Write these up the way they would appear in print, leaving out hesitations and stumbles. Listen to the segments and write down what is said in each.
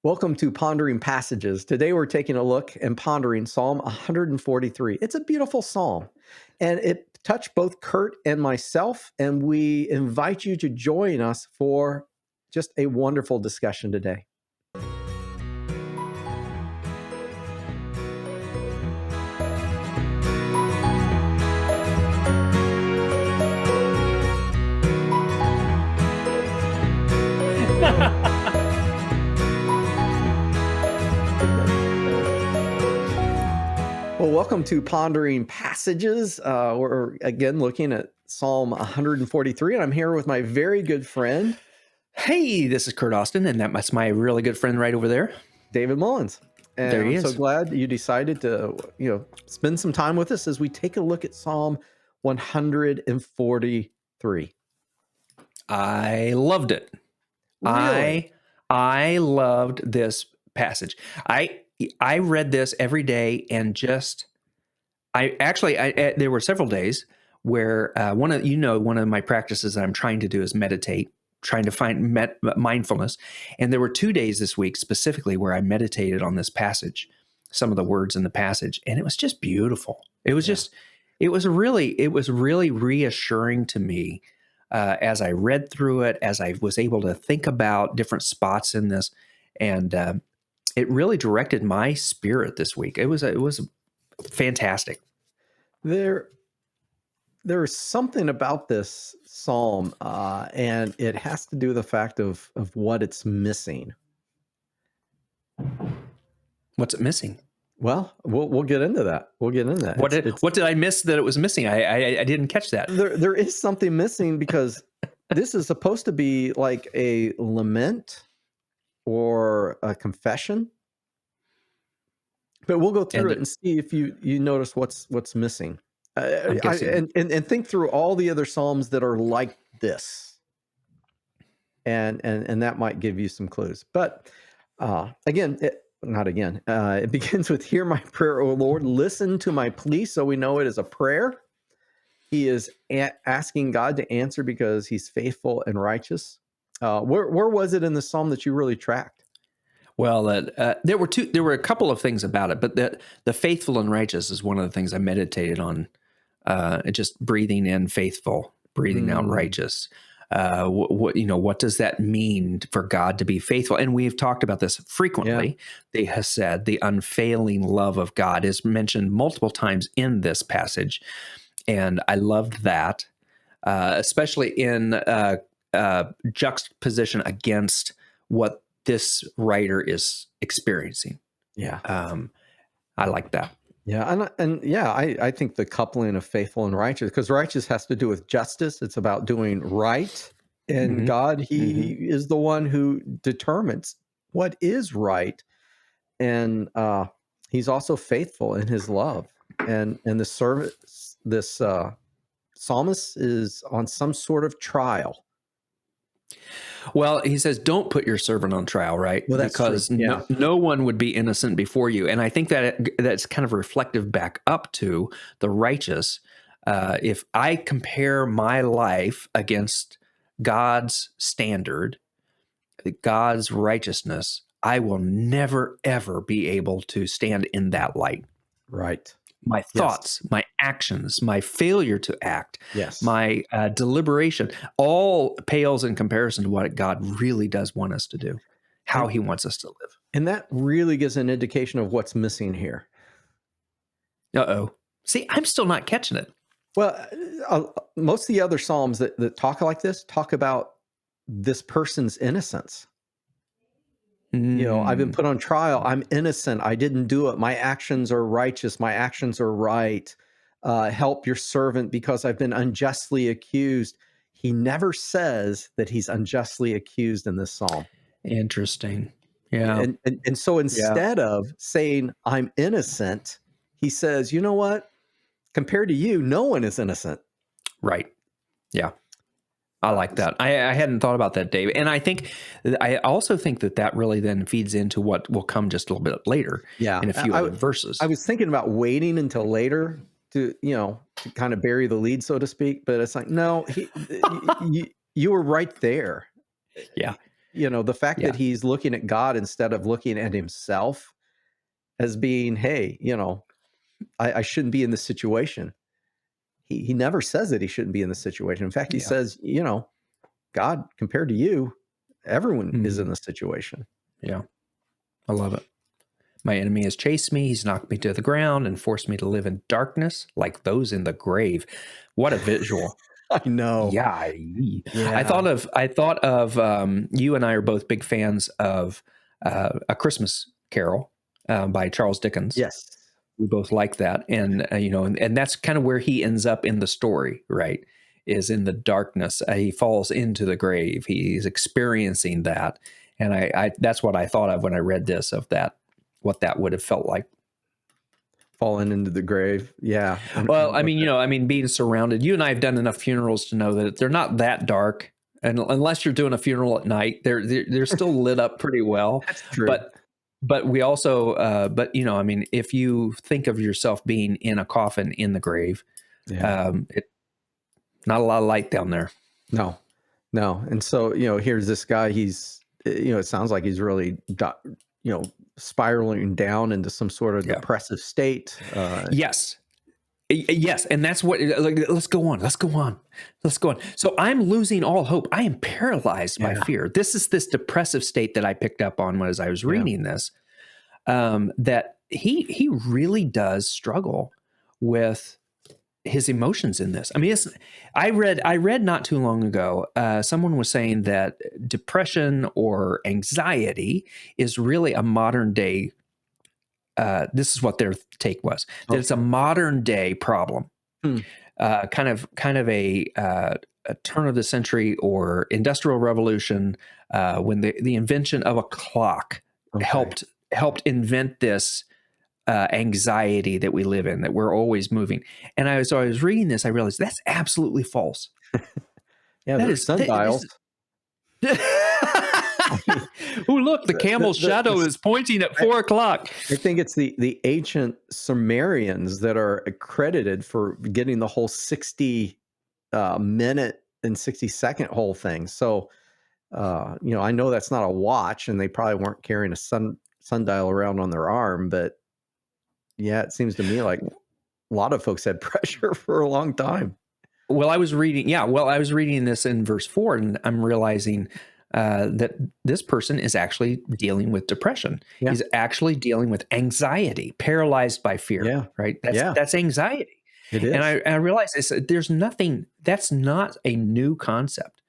Welcome to Pondering Passages. Today we're taking a look and pondering Psalm 143. It's a beautiful psalm, and it touched both Curt and myself, and we invite you to join us for just a wonderful discussion today. Well, welcome to Pondering Passages. We're again looking at Psalm 143, and I'm here with my very good friend, Hey, this is Curt Austin, and that's my really good friend right over there. David Mullins. And There he I'm so is. glad you decided to, spend some time with us as we take a look at Psalm 143. I loved it. Really? I loved this passage. I read this every day and just there were several days where one of my practices that I'm trying to do is meditate, trying to find mindfulness. And there were 2 days this week specifically where I meditated on this passage, some of the words in the passage, and it was just beautiful. It was it was really reassuring to me as I read through it, as I was able to think about different spots in this, and it really directed my spirit this week. It was fantastic. There is something about this psalm, and it has to do with the fact of what it's missing. What's it missing? Well, we'll get into that. We'll get into that. What did I miss that it was missing? I didn't catch that. There is something missing because this is supposed to be like a lament or a confession. But we'll go through it and see if you notice what's missing. And think through all the other psalms that are like this, and that might give you some clues. But it begins with, "Hear my prayer, O Lord, listen to my plea." So we know it is a prayer. He is asking God to answer because he's faithful and righteous. Where was it in the psalm that you really tracked? Well, there were a couple of things about it, but the faithful and righteous is one of the things I meditated on. Just breathing in faithful, breathing out righteous. What does that mean for God to be faithful? And we've talked about this frequently. They have said the unfailing love of God is mentioned multiple times in this passage, and I loved that, especially in juxtaposition against what this writer is experiencing. Yeah. I like that. Yeah, I think the coupling of faithful and righteous, because righteous has to do with justice. It's about doing right. And God, he is the one who determines what is right. And he's also faithful in his love. And this psalmist is on some sort of trial. Well, he says, don't put your servant on trial, right? Well, that's because true. Yeah. no one would be innocent before you. And I think that's kind of reflective back up to the righteous. If I compare my life against God's standard, God's righteousness, I will never, ever be able to stand in that light. Right. My thoughts, my actions, my failure to act, yes, my deliberation, all pales in comparison to what God really does want us to do, how he wants us to live. And that really gives an indication of what's missing here. Uh-oh. See, I'm still not catching it. Well, most of the other Psalms that talk like this talk about this person's innocence. I've been put on trial. I'm innocent. I didn't do it. My actions are righteous. My actions are right. Help your servant because I've been unjustly accused. He never says that he's unjustly accused in this psalm. Interesting. Yeah. And so instead of saying I'm innocent, he says, you know what? Compared to you, no one is innocent. Right. Yeah. I like that. I hadn't thought about that, Dave. And I also think that really then feeds into what will come just a little bit later in a few other verses. I was thinking about waiting until later to kind of bury the lead, so to speak. But it's like, no, you were right there. Yeah. The fact Yeah. that he's looking at God instead of looking at himself as being, hey, I shouldn't be in this situation. He never says that he shouldn't be in this situation. In fact, he Yeah. says, God, compared to you, everyone is Mhm. in this situation. Yeah. I love it. My enemy has chased me. He's knocked me to the ground and forced me to live in darkness like those in the grave. What a visual. I know. Yeah. Yeah. I thought of you and I are both big fans of A Christmas Carol by Charles Dickens. Yes. We both like that. And, and that's kind of where he ends up in the story, right? Is in the darkness. He falls into the grave. He's experiencing that. And I that's what I thought of when I read this, of that, what that would have felt like. Fallen into the grave. Yeah. Well, And what being surrounded, you and I have done enough funerals to know that they're not that dark. And unless you're doing a funeral at night, they're still lit up pretty well. that's true. But we also, if you think of yourself being in a coffin in the grave, Yeah. not a lot of light down there. No. No. And so, here's this guy, he's, it sounds like he's really, spiraling down into some sort of Yeah. depressive state. Yes. Yes. And that's what, let's go on. So I'm losing all hope. I am paralyzed by Yeah. fear. This is this depressive state that I picked up on as I was reading this, that he really does struggle with his emotions in this. I mean, I read not too long ago, someone was saying that depression or anxiety is really a modern day. This is what their take was, that it's a modern day problem, Hmm. kind of a turn of the century or industrial revolution, when the invention of a clock Okay. helped invent this anxiety that we live in, that we're always moving. And I was reading this, I realized that's absolutely false. Yeah, That there's is, that- sundials. Oh, look, the camel's shadow is pointing at 4 o'clock. I think it's the ancient Sumerians that are accredited for getting the whole 60 minute and 60-second whole thing. So, I know that's not a watch, and they probably weren't carrying a sundial around on their arm, but yeah, it seems to me like a lot of folks had pressure for a long time. Well, I was reading this in verse 4, and I'm realizing that this person is actually dealing with depression. Yeah. He's actually dealing with anxiety, paralyzed by fear. Yeah. Right. Yeah. That's anxiety. It is. And I realized there's nothing, that's not a new concept.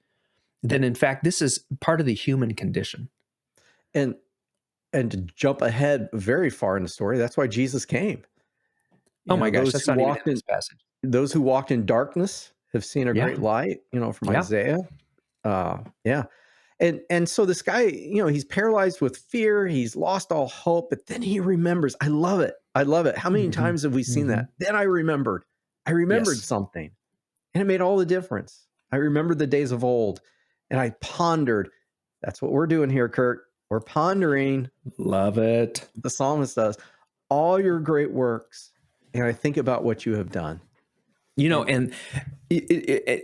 That in fact, this is part of the human condition. And to jump ahead very far in the story, that's why Jesus came. Oh my gosh, that's not even in this passage. Those who walked in darkness have seen a great light, from Isaiah. Yeah. And so this guy, he's paralyzed with fear. He's lost all hope, but then he remembers. I love it. How many times have we seen that? Then I remembered something, and it made all the difference. I remembered the days of old, and I pondered. That's what we're doing here, Curt. We're pondering. Love it. The psalmist does all your great works, and I think about what you have done. And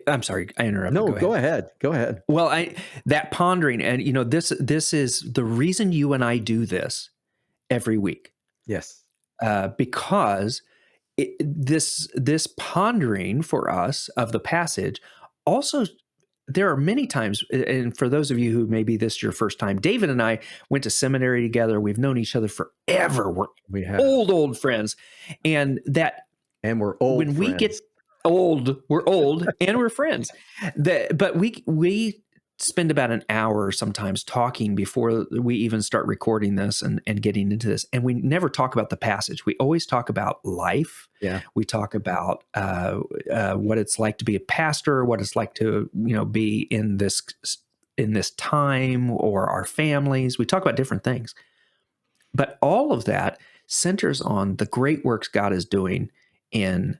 I'm sorry, I interrupted. No, go ahead. Well, that pondering, and this is the reason you and I do this every week. Yes. Because this pondering for us of the passage also, there are many times, and for those of you who maybe this is your first time, David and I went to seminary together. We've known each other forever. We have old friends, and we're old. When friends. we get old, we're old and we're friends. But we spend about an hour sometimes talking before we even start recording this and getting into this. And we never talk about the passage. We always talk about life. Yeah. We talk about what it's like to be a pastor, what it's like to, be in this time, or our families. We talk about different things. But all of that centers on the great works God is doing in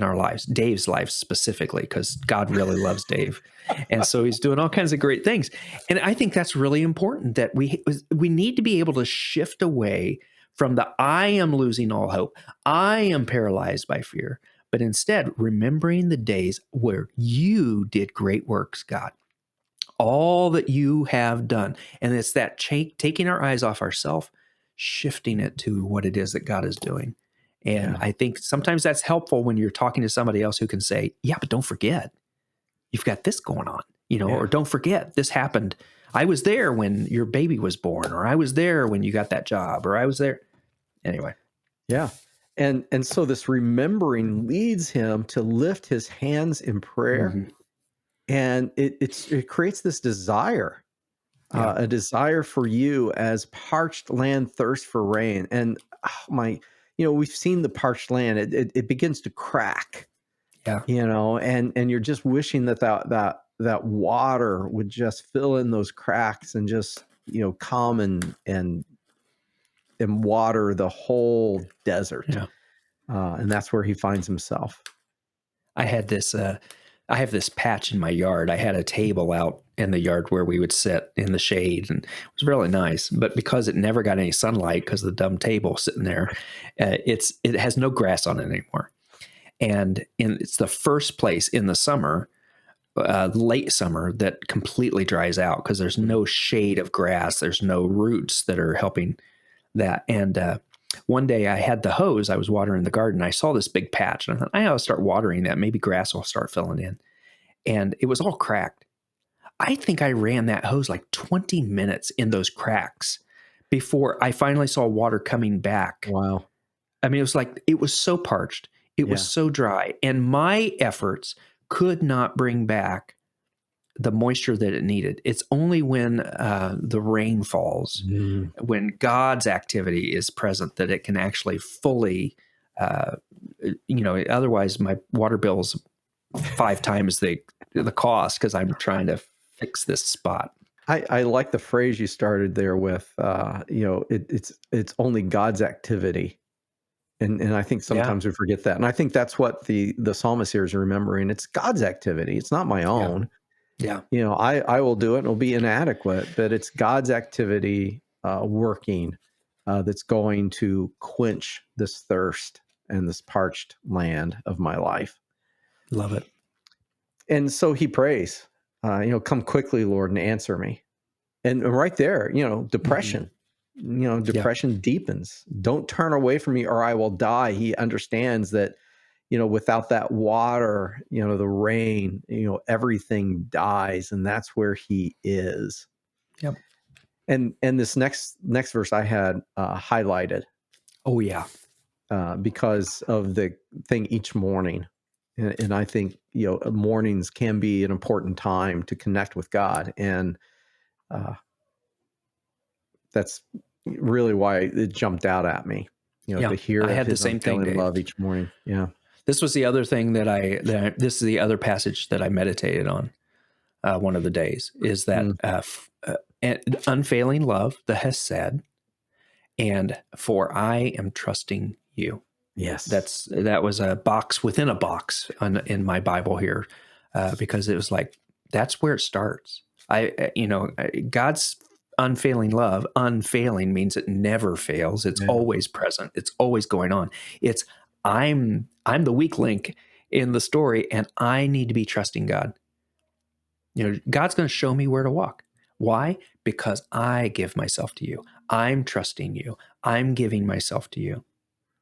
our lives, Dave's life specifically, because God really loves Dave. And so he's doing all kinds of great things. And I think that's really important, that we need to be able to shift away from the I am losing all hope, I am paralyzed by fear, but instead remembering the days where you did great works, God. all that you have done. And it's that taking our eyes off ourselves, shifting it to what it is that God is doing. And Yeah. I think sometimes that's helpful when you're talking to somebody else who can say, yeah, but don't forget, you've got this going on, Yeah. or don't forget this happened. I was there when your baby was born, or I was there when you got that job, or I was there. Anyway. Yeah. And so this remembering leads him to lift his hands in prayer, Mm-hmm. and it creates this desire, Yeah. a desire for you as parched land thirsts for rain. And we've seen the parched land. It begins to crack, Yeah. and you're just wishing that water would just fill in those cracks and just come and water the whole desert. Yeah. And that's where he finds himself. I had this, I have this patch in my yard. I had a table out in the yard where we would sit in the shade, and it was really nice. But because it never got any sunlight, because of the dumb table sitting there, it has no grass on it anymore. And it's the first place in the summer, late summer, that completely dries out because there's no shade of grass. There's no roots that are helping that. And one day I had the hose. I was watering the garden. I saw this big patch, and I thought, I ought to start watering that. Maybe grass will start filling in. And it was all cracked. I think I ran that hose like 20 minutes in those cracks before I finally saw water coming back. Wow. I mean, it was so parched. It was so dry. And my efforts could not bring back the moisture that it needed. It's only when the rain falls, when God's activity is present, that it can actually fully, otherwise my water bill's 5 times the cost because I'm trying to fix this spot. I like the phrase you started there with, it's only God's activity. And I think sometimes we forget that. And I think that's what the psalmist here is remembering. It's God's activity. It's not my own. Yeah. I will do it and it'll be inadequate, but it's God's activity working that's going to quench this thirst and this parched land of my life. Love it. And so he prays, come quickly, Lord, and answer me. And right there, depression, depression deepens. Don't turn away from me or I will die. He understands that, without that water, the rain, everything dies. And that's where he is. Yep. And this next verse I had highlighted. Oh, yeah. Because of the thing each morning. And I think, mornings can be an important time to connect with God. And that's really why it jumped out at me, to hear I of had the his same thing, unfailing Dave. love each morning. Yeah. This was the other thing this is the other passage that I meditated on one of the days, is that unfailing love, the Hesed, and for I am trusting you. Yes. That was a box within a box in my Bible here, because it was like, that's where it starts. God's unfailing love, unfailing means it never fails. It's always present. It's always going on. It's I'm the weak link in the story, and I need to be trusting God. God's going to show me where to walk. Why? Because I give myself to you. I'm trusting you. I'm giving myself to you.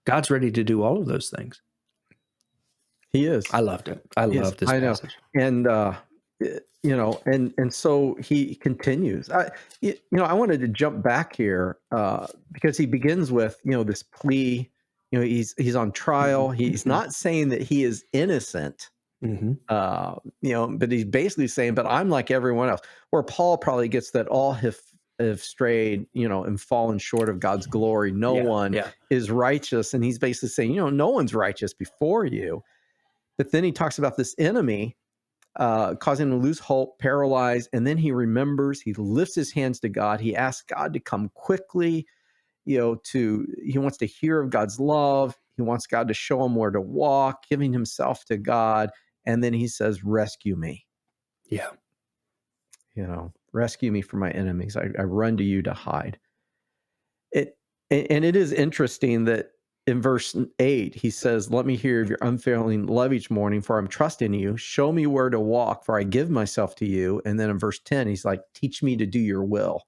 God's ready to do all of those things. He is. I loved it. I love this passage. And and so he continues. I wanted to jump back here because he begins with this plea. He's on trial. He's not saying that he is innocent. But he's basically saying, but I'm like everyone else. Or Paul probably gets that all have strayed, and fallen short of God's glory. No one is righteous. And he's basically saying, no one's righteous before you. But then he talks about this enemy causing him to lose hope, paralyzed. And then he remembers, he lifts his hands to God. He asks God to come quickly, he wants to hear of God's love. He wants God to show him where to walk, giving himself to God. And then he says, rescue me. Yeah. Rescue me from my enemies. I run to you to hide. And it is interesting that in verse 8, he says, "Let me hear of your unfailing love each morning, for I'm trusting you. Show me where to walk, for I give myself to you." And then in verse 10, he's like, "Teach me to do your will."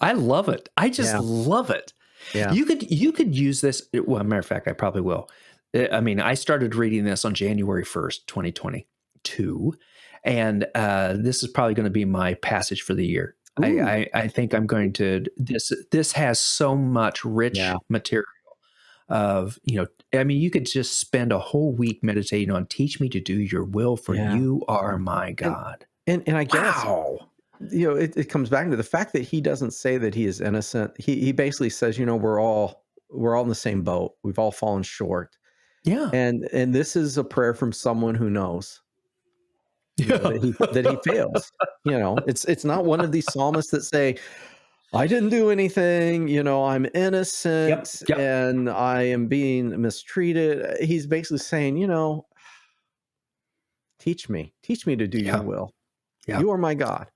I love it. I just Yeah. love it. Yeah. You could use this. Well, matter of fact, I probably will. I mean, I started reading this on January 1st, 2022, and this is probably going to be my passage for the year. Ooh. I think I'm going to this has so much rich Yeah. material of, I mean, you could just spend a whole week meditating on teach me to do your will, for Yeah. you are my And God. and I guess, Wow. it comes back to the fact that he doesn't say that he is innocent. He basically says, we're all in the same boat. We've all fallen short. Yeah. And this is a prayer from someone who knows, Yeah. that he fails. It's not one of these psalmists that say, "I didn't do anything, I'm Yep. innocent Yep. and I am being mistreated." He's basically saying, teach me to do your Yeah. will. Yeah. You are my God.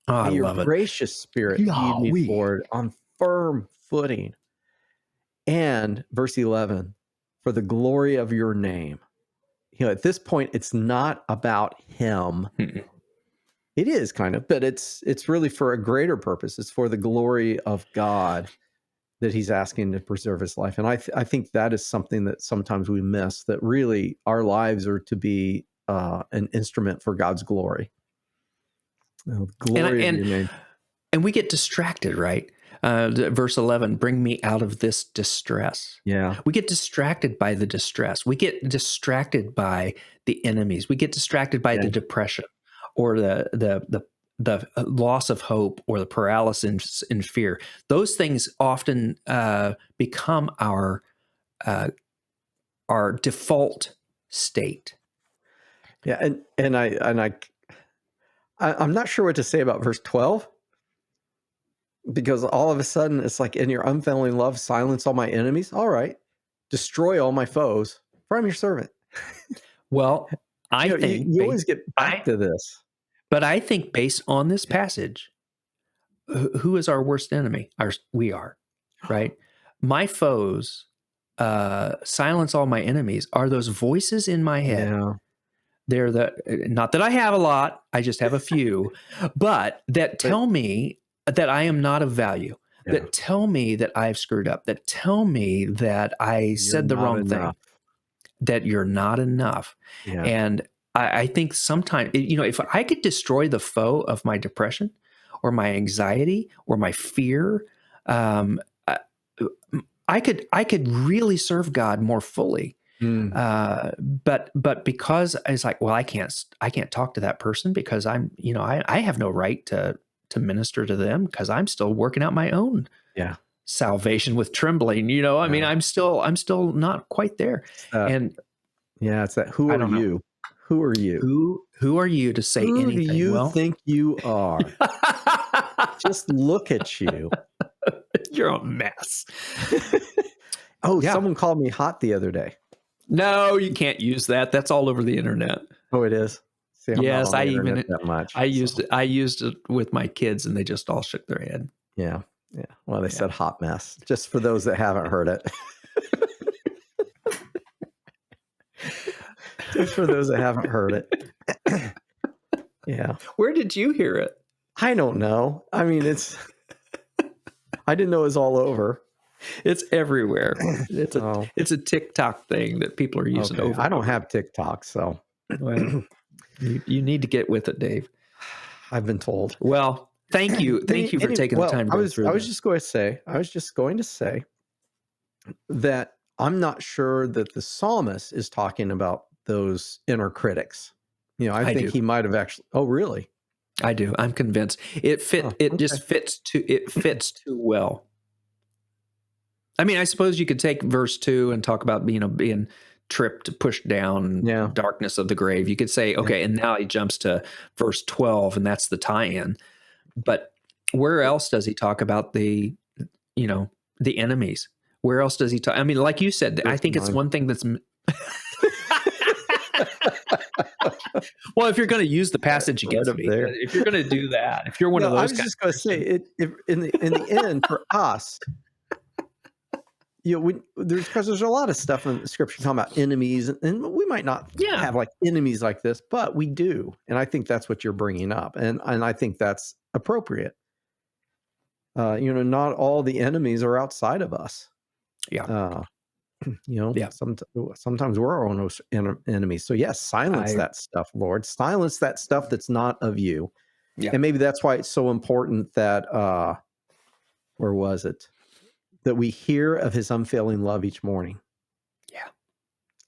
Oh, I May your love it. gracious spirit lead me Yahweh. forward on firm footing. And verse 11, for the glory of your name. At this point, it's not about him. Mm-mm. It is kind of, but it's really for a greater purpose. It's for the glory of God that he's asking to preserve his life. And I think that is something that sometimes we miss, that really our lives are to be an instrument for God's glory. The glory of your name. And we get distracted, right? Verse 11, bring me out of this distress. Yeah. We get distracted by the distress. We get distracted by the enemies. We get distracted by Yeah. the depression, or the loss of hope, or the paralysis in fear. Those things often become our default state. Yeah. I'm not sure what to say about verse 12, because all of a sudden it's like, in your unfailing love, silence all my enemies. All right. Destroy all my foes, for I'm your servant. Well, I think you always get back to this. But I think based on this passage, who is our worst enemy? We are, right? My foes, silence all my enemies, are those voices in my head. Yeah. They're not that I have a lot, I just have a few, but that tell me that I am not of value, Yeah. that tell me that I've screwed up, that tell me that I said the wrong thing, that you're not enough. Yeah. And I think sometimes, if I could destroy the foe of my depression, or my anxiety, or my fear, I could really serve God more fully. But because it's like, well, I can't talk to that person, because I'm, I have no right to minister to them, because I'm still working out my own salvation with trembling. I mean, I'm still not quite there. It's that. Who are you? Who are you? Who are you to say Who anything? do you think you are? Just look at you. You're a mess. Someone called me hot the other day. No, you can't use that. That's all over the internet. Oh, it is. See, yes, I that much. I used it with my kids, and they just all shook their head. Yeah. Yeah. Well, they said hot mess, just for those that haven't heard it. Just for those that haven't heard it. Yeah. Where did you hear it? I don't know. I mean, I didn't know it was all over. It's everywhere. It's a TikTok thing that people are using over. I don't have TikTok, so well, you need to get with it, Dave. I've been told. Well, thank you for taking the time to go through. I was just going to say that I'm not sure that the psalmist is talking about those inner critics. I think he might have actually. Oh, really? I do. I'm convinced it just fits too well. I mean, I suppose you could take verse 2 and talk about being tripped, pushed down, darkness of the grave. You could say, okay, and now he jumps to verse 12, and that's the tie-in. But where else does he talk about the enemies? Where else does he talk? I mean, like you said, I think it's one thing that's. Well, if you're going to use the passage against me, if you're going to do that, if you're one of those guys. I was just going to say, in the end, for us, because there's a lot of stuff in the scripture talking about enemies, and we might not Yeah. have like enemies like this, but we do, and I think that's what you're bringing up, and I think that's appropriate. Not all the enemies are outside of us. Yeah. Uh, Yeah. sometimes we're our own enemies. So yes, silence that stuff, Lord. Silence that stuff that's not of you. Yeah. And maybe that's why it's so important that where was it? That we hear of his unfailing love each morning.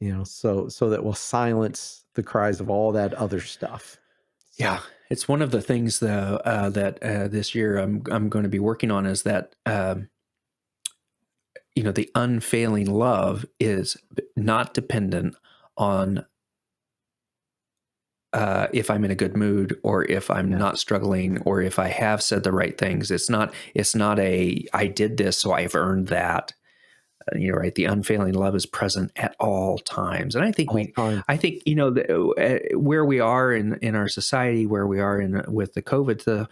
Yeah. So that we'll silence the cries of all that other stuff. Yeah. It's one of the things though that this year I'm going to be working on is that the unfailing love is not dependent on if I'm in a good mood or if I'm not struggling or if I have said the right things. It's not I did this, so I've earned that. Right. The unfailing love is present at all times. And I think where we are in our society, where we are with the COVID, the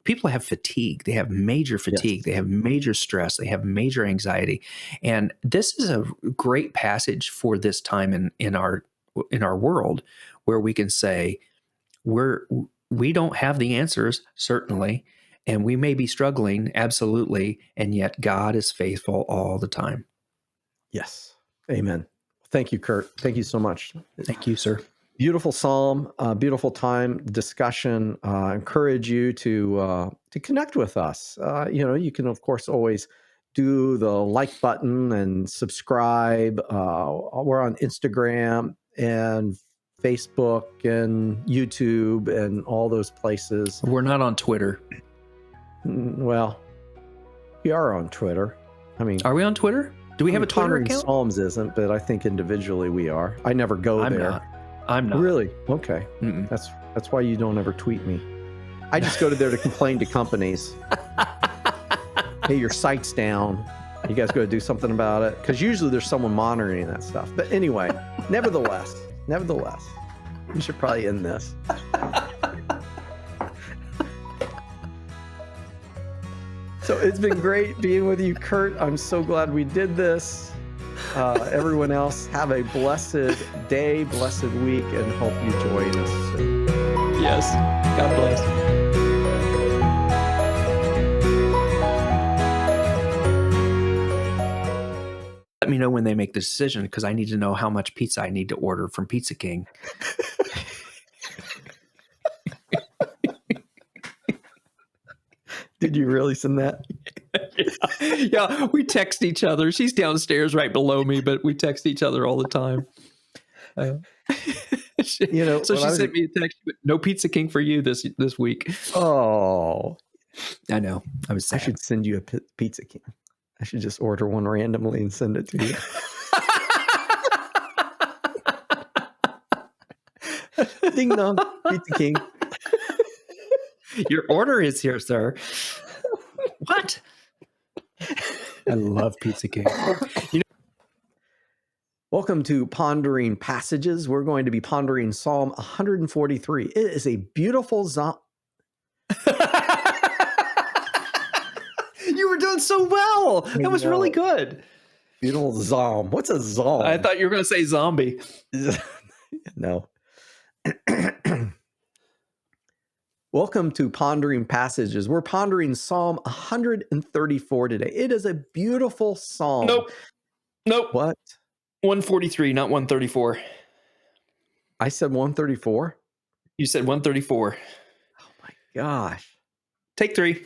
people have fatigue. They have major fatigue. Yes. They have major stress. They have major anxiety. And this is a great passage for this time in our world, where we can say we don't have the answers, certainly, and we may be struggling, absolutely, and yet God is faithful all the time. Yes. Amen. Thank you, Curt. Thank you so much. Thank you, sir. Beautiful psalm, beautiful time discussion. Encourage you to connect with us. You can of course always do the like button and subscribe. We're on Instagram and Facebook and YouTube and all those places. We're not on Twitter. Well, we are on Twitter. I mean, are we on Twitter? Do we have a Twitter Pondering account? Psalms isn't, but I think individually we are. I never go there. I'm not. Really? Okay. Mm-mm. That's why you don't ever tweet me. I just go to there to complain to companies. Hey, your site's down. You guys got to do something about it. Because usually there's someone monitoring that stuff. But anyway, nevertheless, we should probably end this. So it's been great being with you, Curt. I'm so glad we did this. Everyone else, have a blessed day, blessed week, and hope you join us soon. Yes. God bless. Let me know when they make the decision, because I need to know how much pizza I need to order from Pizza King. Did you really send that? Yeah, we text each other. She's downstairs right below me, but we text each other all the time. So she sent me a text, but no Pizza King for you this week. Oh, I know. I was sad. I should send you a Pizza King. I should just order one randomly and send it to you. Ding dong, Pizza King. Your order is here, sir. What? I love Pizza King. Welcome to Pondering Passages. We're going to be pondering Psalm 143. It is a beautiful psalm. You were doing so well. That was really good. Beautiful psalm. What's a psalm? I thought you were going to say zombie. No. Welcome to Pondering Passages. We're pondering Psalm 134 today. It is a beautiful psalm. Nope. What? 143, not 134. I said 134? You said 134. Oh my gosh. Take 3.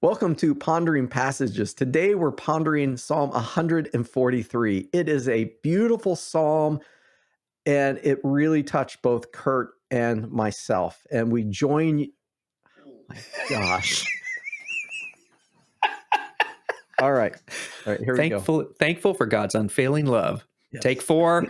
Welcome to Pondering Passages. Today we're pondering Psalm 143. It is a beautiful psalm, and it really touched both Curt and myself. And we join. Oh my gosh. All right. Here we go. Thankful for God's unfailing love. Yes. Take 4.